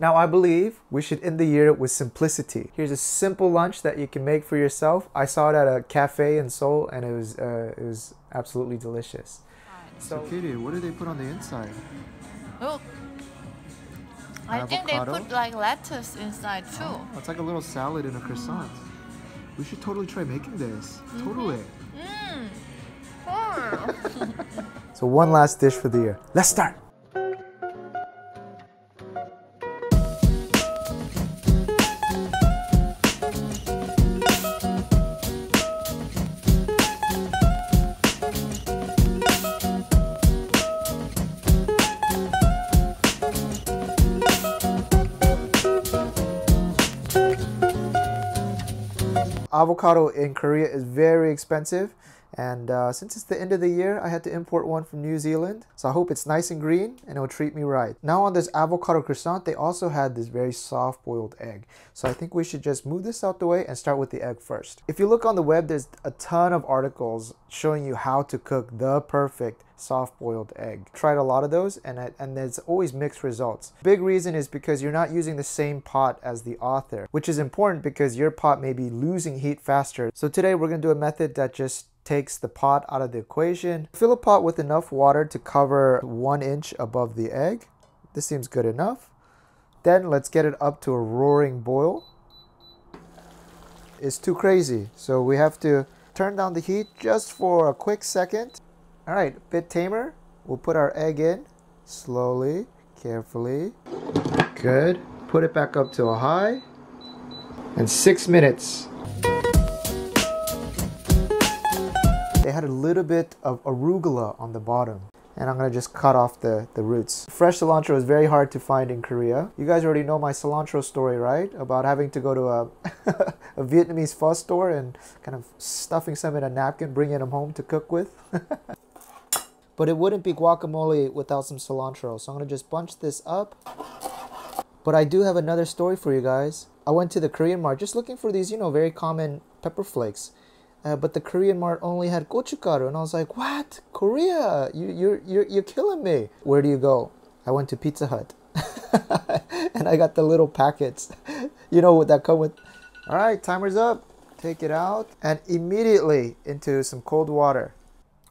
Now I believe we should end the year with simplicity. Here's a simple lunch that you can make for yourself. I saw it at a cafe in Seoul and it was absolutely delicious. So Katie, what do they put on the inside? Look, I think they put like lettuce inside too. Oh, it's like a little salad in a croissant. We should totally try making this. Totally. So one last dish for the year. Let's start. Avocado in Korea is very expensive, and since it's the end of the year, I had to import one from New Zealand. So I hope it's nice and green and it'll treat me right. Now on this avocado croissant, they also had this very soft boiled egg. So I think we should just move this out the way and start with the egg first. If you look on the web, there's a ton of articles showing you how to cook the perfect soft boiled egg. Tried a lot of those and there's always mixed results. Big reason is because you're not using the same pot as the author, which is important because your pot may be losing heat faster. So today we're going to do a method that just takes the pot out of the equation. Fill a pot with enough water to cover 1 inch above the egg. This seems good enough. Then let's get it up to a roaring boil. It's too crazy, so we have to turn down the heat just for a quick second. All right, a bit tamer. We'll put our egg in slowly, carefully. Good. Put it back up to a high. And 6 minutes. They had a little bit of arugula on the bottom. And I'm gonna just cut off the roots. Fresh cilantro is very hard to find in Korea. You guys already know my cilantro story, right? About having to go to a Vietnamese pho store and kind of stuffing some in a napkin, bringing them home to cook with. But it wouldn't be guacamole without some cilantro. So I'm gonna just bunch this up. But I do have another story for you guys. I went to the Korean mart just looking for these, you know, very common pepper flakes. But the Korean mart only had gochugaru, and I was like, "What? Korea? You're killing me." Where do you go? I went to Pizza Hut, and I got the little packets. You know what that come with? All right, timer's up. Take it out and immediately into some cold water.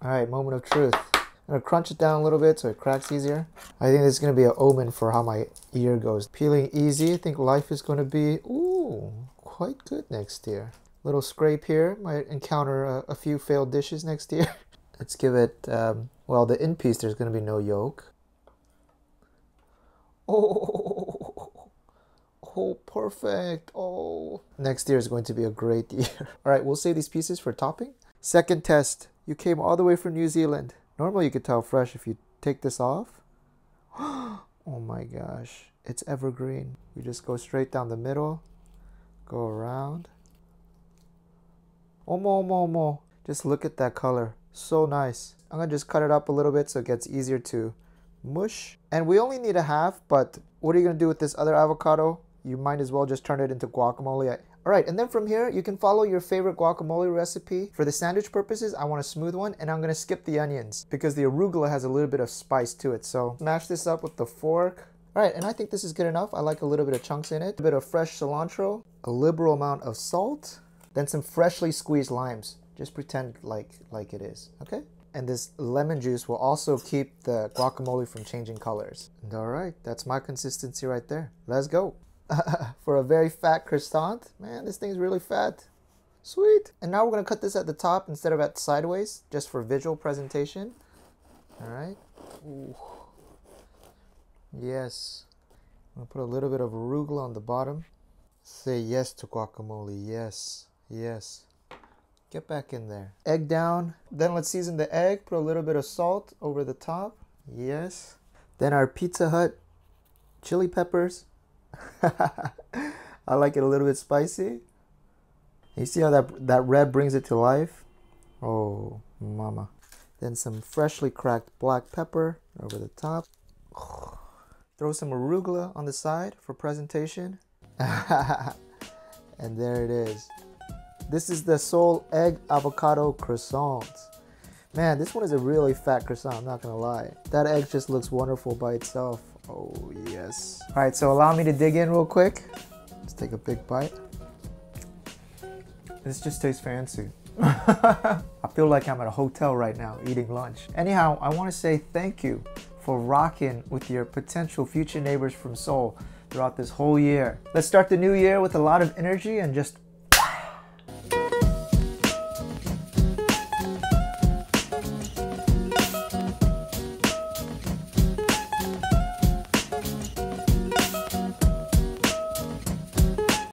All right, moment of truth. I'm gonna crunch it down a little bit so it cracks easier. I think this is gonna be an omen for how my year goes. Peeling easy. I think life is gonna be quite good next year. Little scrape here, might encounter a few failed dishes next year. Let's give it, well, the end piece, there's going to be no yolk. Oh, perfect. Oh, next year is going to be a great year. All right, we'll save these pieces for topping. Second test, you came all the way from New Zealand. Normally you could tell fresh if you take this off. Oh my gosh, it's evergreen. We just go straight down the middle, go around. Omo. Just look at that color. So nice. I'm going to just cut it up a little bit so it gets easier to mush. And we only need a half, but what are you going to do with this other avocado? You might as well just turn it into guacamole. All right, and then from here, you can follow your favorite guacamole recipe. For the sandwich purposes, I want a smooth one, and I'm going to skip the onions because the arugula has a little bit of spice to it. So smash this up with the fork. All right, and I think this is good enough. I like a little bit of chunks in it. A bit of fresh cilantro, a liberal amount of salt. Then some freshly squeezed limes. Just pretend like it is, okay? And this lemon juice will also keep the guacamole from changing colors. And all right, that's my consistency right there. Let's go. For a very fat croissant. Man, this thing's really fat. Sweet. And now we're gonna cut this at the top instead of at sideways, just for visual presentation. All right. Ooh. Yes. I'm gonna put a little bit of arugula on the bottom. Say yes to guacamole, yes. Yes. Get back in there. Egg down. Then let's season the egg. Put a little bit of salt over the top. Yes. Then our Pizza Hut chili peppers. I like it a little bit spicy. You see how that red brings it to life? Oh, mama. Then some freshly cracked black pepper over the top. Throw some arugula on the side for presentation. And there it is. This is the Seoul egg avocado croissant. Man, this one is a really fat croissant, I'm not gonna lie. That egg just looks wonderful by itself. Oh, yes. All right, so allow me to dig in real quick. Let's take a big bite. This just tastes fancy. I feel like I'm at a hotel right now eating lunch. Anyhow, I want to say thank you for rocking with your potential future neighbors from Seoul throughout this whole year. Let's start the new year with a lot of energy and just